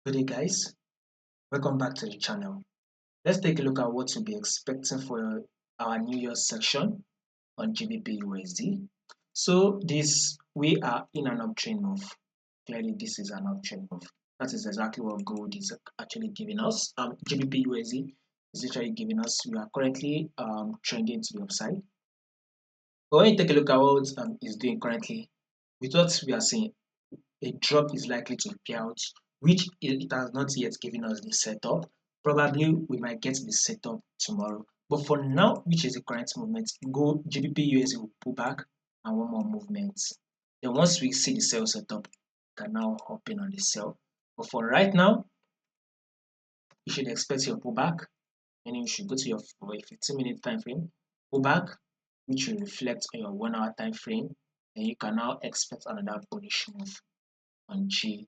Good day guys, welcome back to the channel. Let's take a look at what to be expecting for our New Year section on GBPUSD. So this we are in an uptrend move. Clearly this is an uptrend move. That is exactly what gold is actually giving us. GBPUSD is actually giving us. We are currently trending to the upside. But when you take a look at what is doing currently, with what we are seeing, a drop is likely to appear out, which it has not yet given us the setup. Probably we might get the setup tomorrow. But for now, which is the current movement, go GBP USD will pull back and one more movement. Then once we see the sell setup, we can now hop in on the sell. But for right now, you should expect your pullback, meaning you should go to your 15-minute time frame, pullback, which will reflect on your 1 hour time frame. Then you can now expect another bullish move on GBP